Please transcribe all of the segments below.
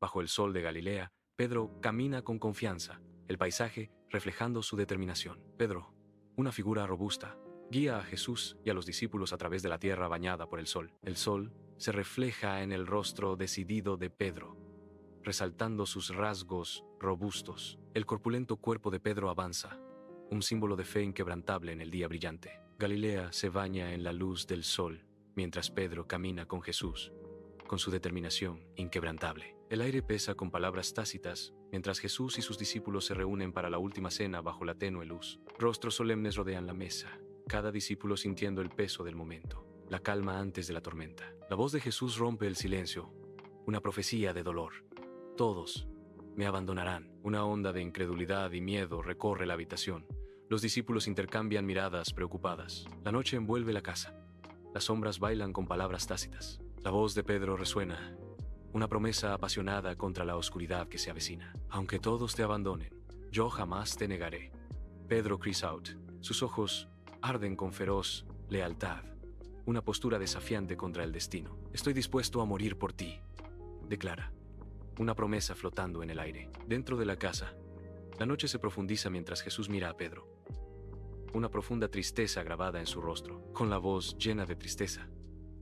Bajo el sol de Galilea, Pedro camina con confianza, el paisaje reflejando su determinación. Pedro, una figura robusta, guía a Jesús y a los discípulos a través de la tierra bañada por el sol. El sol se refleja en el rostro decidido de Pedro, resaltando sus rasgos robustos. El corpulento cuerpo de Pedro avanza, un símbolo de fe inquebrantable en el día brillante. Galilea se baña en la luz del sol, mientras Pedro camina con Jesús, con su determinación inquebrantable. El aire pesa con palabras tácitas, mientras Jesús y sus discípulos se reúnen para la última cena bajo la tenue luz. Rostros solemnes rodean la mesa, cada discípulo sintiendo el peso del momento, la calma antes de la tormenta. La voz de Jesús rompe el silencio, una profecía de dolor. Todos me abandonarán. Una onda de incredulidad y miedo recorre la habitación. Los discípulos intercambian miradas preocupadas. La noche envuelve la casa. Las sombras bailan con palabras tácitas. La voz de Pedro resuena, una promesa apasionada contra la oscuridad que se avecina. Aunque todos te abandonen, yo jamás te negaré. Pedro cries out. Sus ojos arden con feroz lealtad, una postura desafiante contra el destino. Estoy dispuesto a morir por ti, declara. Una promesa flotando en el aire. Dentro de la casa, la noche se profundiza mientras Jesús mira a Pedro. Una profunda tristeza grabada en su rostro. Con la voz llena de tristeza,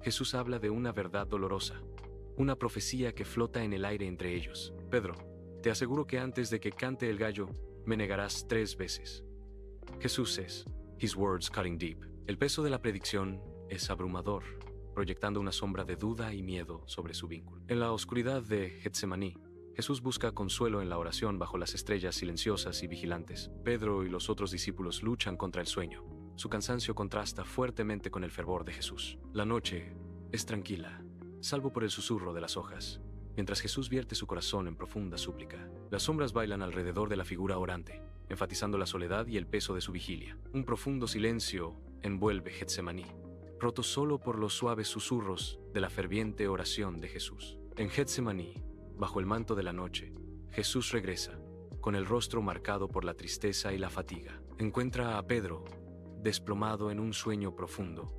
Jesús habla de una verdad dolorosa, una profecía que flota en el aire entre ellos. Pedro, te aseguro que antes de que cante el gallo, me negarás 3 veces. Jesús es, his words cutting deep. El peso de la predicción es abrumador, proyectando una sombra de duda y miedo sobre su vínculo. En la oscuridad de Getsemaní, Jesús busca consuelo en la oración bajo las estrellas silenciosas y vigilantes. Pedro y los otros discípulos luchan contra el sueño. Su cansancio contrasta fuertemente con el fervor de Jesús. La noche es tranquila, salvo por el susurro de las hojas, mientras Jesús vierte su corazón en profunda súplica. Las sombras bailan alrededor de la figura orante, enfatizando la soledad y el peso de su vigilia. Un profundo silencio envuelve Getsemaní, roto solo por los suaves susurros de la ferviente oración de Jesús. En Getsemaní, bajo el manto de la noche, Jesús regresa, con el rostro marcado por la tristeza y la fatiga. Encuentra a Pedro, desplomado en un sueño profundo,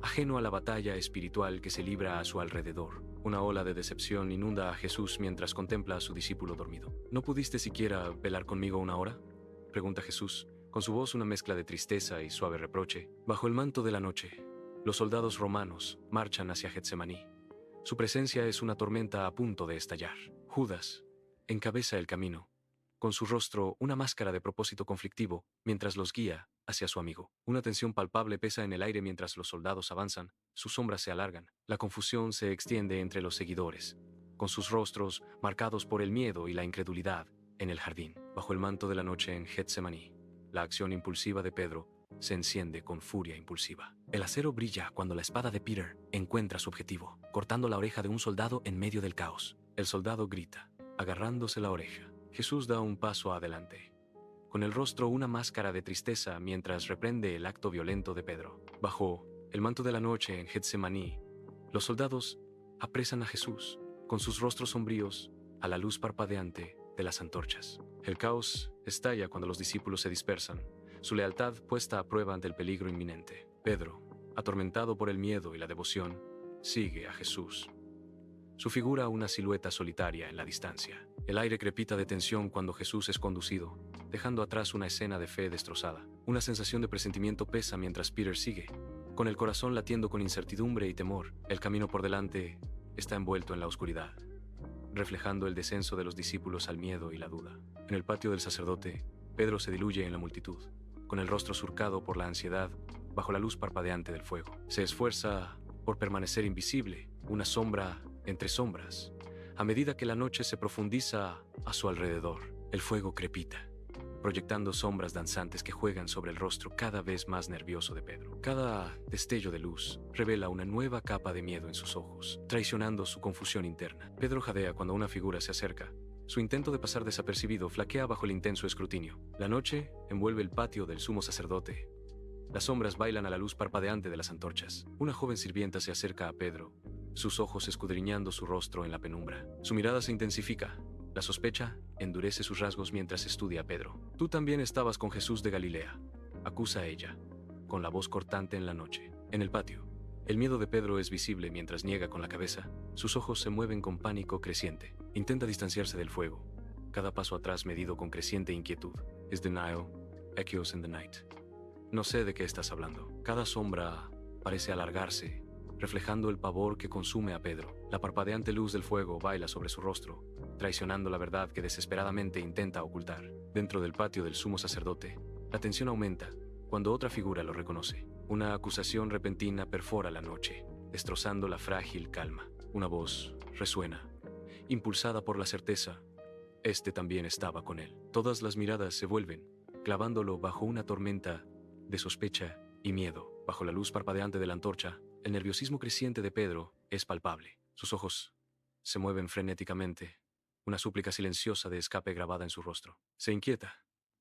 ajeno a la batalla espiritual que se libra a su alrededor. Una ola de decepción inunda a Jesús mientras contempla a su discípulo dormido. ¿No pudiste siquiera velar conmigo 1 hora?, pregunta Jesús, con su voz una mezcla de tristeza y suave reproche. Bajo el manto de la noche, los soldados romanos marchan hacia Getsemaní. Su presencia es una tormenta a punto de estallar. Judas encabeza el camino, con su rostro una máscara de propósito conflictivo, mientras los guía hacia su amigo. Una tensión palpable pesa en el aire mientras los soldados avanzan, sus sombras se alargan. La confusión se extiende entre los seguidores, con sus rostros marcados por el miedo y la incredulidad en el jardín. Bajo el manto de la noche en Getsemaní, la acción impulsiva de Pedro se enciende con furia impulsiva. El acero brilla cuando la espada de Peter encuentra su objetivo, cortando la oreja de un soldado en medio del caos. El soldado grita, agarrándose la oreja. Jesús da un paso adelante, con el rostro una máscara de tristeza mientras reprende el acto violento de Pedro. Bajo el manto de la noche en Getsemaní, los soldados apresan a Jesús, con sus rostros sombríos, a la luz parpadeante de las antorchas. El caos estalla cuando los discípulos se dispersan, su lealtad puesta a prueba ante el peligro inminente. Pedro, atormentado por el miedo y la devoción, sigue a Jesús, su figura una silueta solitaria en la distancia. El aire crepita de tensión cuando Jesús es conducido, dejando atrás una escena de fe destrozada. Una sensación de presentimiento pesa mientras Peter sigue, con el corazón latiendo con incertidumbre y temor. El camino por delante está envuelto en la oscuridad, reflejando el descenso de los discípulos al miedo y la duda. En el patio del sacerdote, Pedro se diluye en la multitud, con el rostro surcado por la ansiedad bajo la luz parpadeante del fuego. Se esfuerza por permanecer invisible, una sombra entre sombras. A medida que la noche se profundiza a su alrededor, el fuego crepita, proyectando sombras danzantes que juegan sobre el rostro cada vez más nervioso de Pedro. Cada destello de luz revela una nueva capa de miedo en sus ojos, traicionando su confusión interna. Pedro jadea cuando una figura se acerca. Su intento de pasar desapercibido flaquea bajo el intenso escrutinio. La noche envuelve el patio del sumo sacerdote. Las sombras bailan a la luz parpadeante de las antorchas. Una joven sirvienta se acerca a Pedro, sus ojos escudriñando su rostro en la penumbra. Su mirada se intensifica. La sospecha endurece sus rasgos mientras estudia a Pedro. «Tú también estabas con Jesús de Galilea», acusa a ella, con la voz cortante en la noche. En el patio, El miedo de Pedro es visible mientras niega con la cabeza. Sus ojos se mueven con pánico creciente. Intenta distanciarse del fuego. Cada paso atrás medido con creciente inquietud. His denial echoes in the night. No sé de qué estás hablando. Cada sombra parece alargarse, reflejando el pavor que consume a Pedro. La parpadeante luz del fuego baila sobre su rostro, traicionando la verdad que desesperadamente intenta ocultar. Dentro del patio del sumo sacerdote, la tensión aumenta cuando otra figura lo reconoce. Una acusación repentina perfora la noche, destrozando la frágil calma. Una voz resuena, impulsada por la certeza. Este también estaba con él. Todas las miradas se vuelven, clavándolo bajo una tormenta de sospecha y miedo. Bajo la luz parpadeante de la antorcha, el nerviosismo creciente de Pedro es palpable. Sus ojos se mueven frenéticamente, una súplica silenciosa de escape grabada en su rostro. Se inquieta.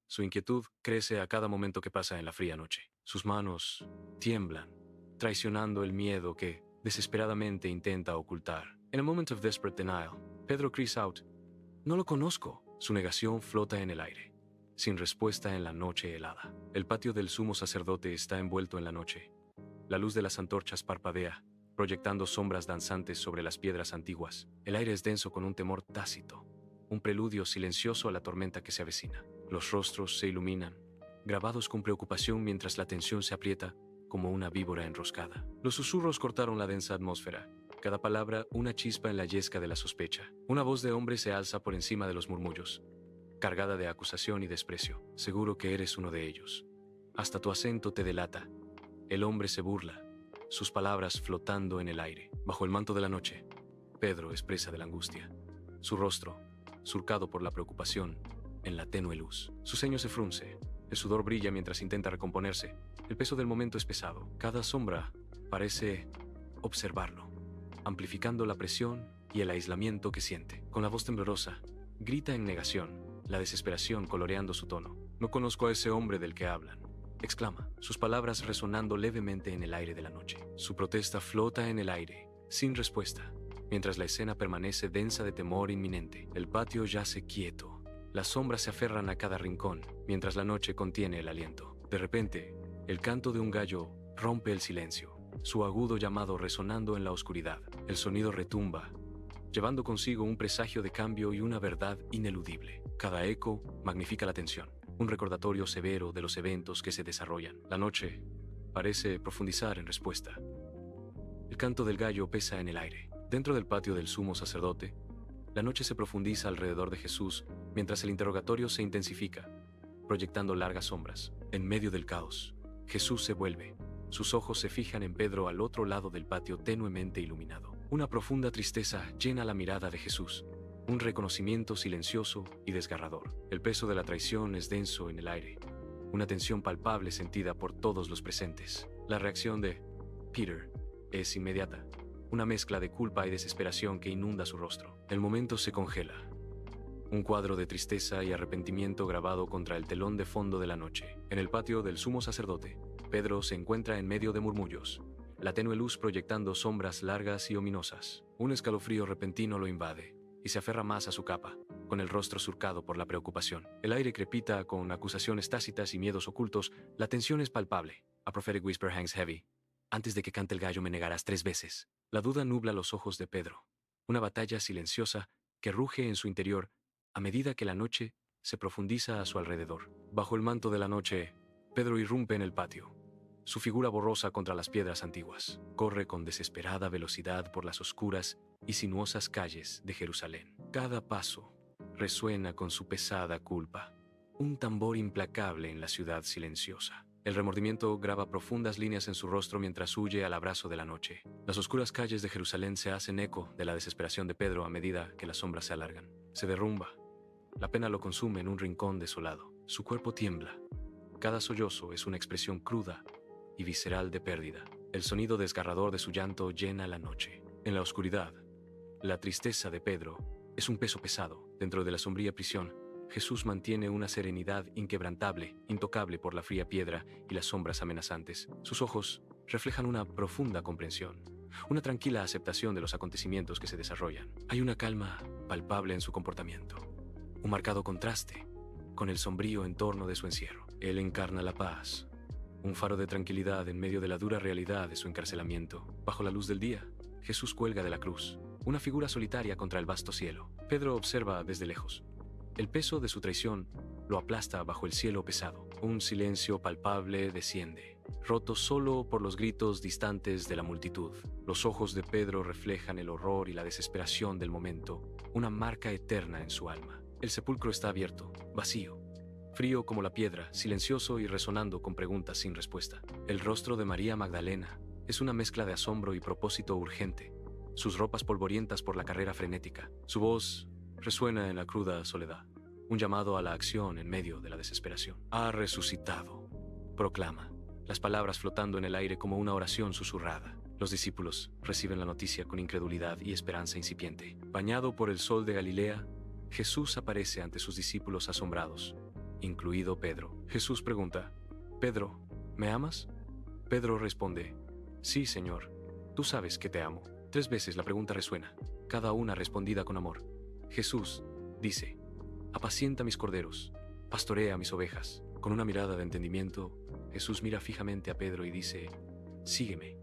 Su inquietud crece a cada momento que pasa en la fría noche. Sus manos tiemblan, traicionando el miedo que desesperadamente intenta ocultar. In a moment of desperate denial, Pedro cries out, "No lo conozco". Su negación flota en el aire, sin respuesta en la noche helada. El patio del sumo sacerdote está envuelto en la noche. La luz de las antorchas parpadea, proyectando sombras danzantes sobre las piedras antiguas. El aire es denso con un temor tácito, un preludio silencioso a la tormenta que se avecina. Los rostros se iluminan, grabados con preocupación mientras la tensión se aprieta como una víbora enroscada. Los susurros cortaron la densa atmósfera, cada palabra una chispa en la yesca de la sospecha. Una voz de hombre se alza por encima de los murmullos, cargada de acusación y desprecio. Seguro que eres uno de ellos. Hasta tu acento te delata. El hombre se burla, sus palabras flotando en el aire. Bajo el manto de la noche, Pedro es presa de la angustia. Su rostro, surcado por la preocupación, en la tenue luz. Su ceño se frunce, el sudor brilla mientras intenta recomponerse. El peso del momento es pesado. Cada sombra parece observarlo, amplificando la presión y el aislamiento que siente. Con la voz temblorosa, grita en negación, la desesperación coloreando su tono. No conozco a ese hombre del que hablan, exclama, sus palabras resonando levemente en el aire de la noche. Su protesta flota en el aire, sin respuesta, mientras la escena permanece densa de temor inminente. El patio yace quieto. Las sombras se aferran a cada rincón, mientras la noche contiene el aliento. De repente, el canto de un gallo rompe el silencio, su agudo llamado resonando en la oscuridad. El sonido retumba, llevando consigo un presagio de cambio y una verdad ineludible. Cada eco magnifica la tensión, un recordatorio severo de los eventos que se desarrollan. La noche parece profundizar en respuesta. El canto del gallo pesa en el aire. Dentro del patio del sumo sacerdote, la noche se profundiza alrededor de Jesús mientras el interrogatorio se intensifica, proyectando largas sombras. En medio del caos, Jesús se vuelve. Sus ojos se fijan en Pedro al otro lado del patio tenuemente iluminado. Una profunda tristeza llena la mirada de Jesús, un reconocimiento silencioso y desgarrador. El peso de la traición es denso en el aire, una tensión palpable sentida por todos los presentes. La reacción de Peter es inmediata, una mezcla de culpa y desesperación que inunda su rostro. El momento se congela, un cuadro de tristeza y arrepentimiento grabado contra el telón de fondo de la noche. En el patio del sumo sacerdote, Pedro se encuentra en medio de murmullos, la tenue luz proyectando sombras largas y ominosas. Un escalofrío repentino lo invade y se aferra más a su capa, con el rostro surcado por la preocupación. El aire crepita con acusaciones tácitas y miedos ocultos. La tensión es palpable. A prophetic whisper hangs heavy. Antes de que cante el gallo me negarás 3 veces. La duda nubla los ojos de Pedro. Una batalla silenciosa que ruge en su interior a medida que la noche se profundiza a su alrededor. Bajo el manto de la noche, Pedro irrumpe en el patio, su figura borrosa contra las piedras antiguas. Corre con desesperada velocidad por las oscuras y sinuosas calles de Jerusalén. Cada paso resuena con su pesada culpa, un tambor implacable en la ciudad silenciosa. El remordimiento graba profundas líneas en su rostro mientras huye al abrazo de la noche. Las oscuras calles de Jerusalén se hacen eco de la desesperación de Pedro a medida que las sombras se alargan. Se derrumba. La pena lo consume en un rincón desolado. Su cuerpo tiembla. Cada sollozo es una expresión cruda y visceral de pérdida. El sonido desgarrador de su llanto llena la noche. En la oscuridad, la tristeza de Pedro es un peso pesado. Dentro de la sombría prisión, Jesús mantiene una serenidad inquebrantable, intocable por la fría piedra y las sombras amenazantes. Sus ojos reflejan una profunda comprensión, una tranquila aceptación de los acontecimientos que se desarrollan. Hay una calma palpable en su comportamiento, un marcado contraste con el sombrío entorno de su encierro. Él encarna la paz, un faro de tranquilidad en medio de la dura realidad de su encarcelamiento. Bajo la luz del día, Jesús cuelga de la cruz, una figura solitaria contra el vasto cielo. Pedro observa desde lejos. El peso de su traición lo aplasta bajo el cielo pesado. Un silencio palpable desciende, roto solo por los gritos distantes de la multitud. Los ojos de Pedro reflejan el horror y la desesperación del momento, una marca eterna en su alma. El sepulcro está abierto, vacío, frío como la piedra, silencioso y resonando con preguntas sin respuesta. El rostro de María Magdalena es una mezcla de asombro y propósito urgente, sus ropas polvorientas por la carrera frenética. Su voz resuena en la cruda soledad, un llamado a la acción en medio de la desesperación. Ha resucitado, proclama, las palabras flotando en el aire como una oración susurrada. Los discípulos reciben la noticia con incredulidad y esperanza incipiente. Bañado por el sol de Galilea, Jesús aparece ante sus discípulos asombrados, incluido Pedro. Jesús pregunta: «Pedro, ¿me amas?» Pedro responde: «Sí, Señor, tú sabes que te amo». 3 veces la pregunta resuena, cada una respondida con amor. Jesús dice: «Apacienta mis corderos, pastorea mis ovejas». Con una mirada de entendimiento, Jesús mira fijamente a Pedro y dice: «Sígueme».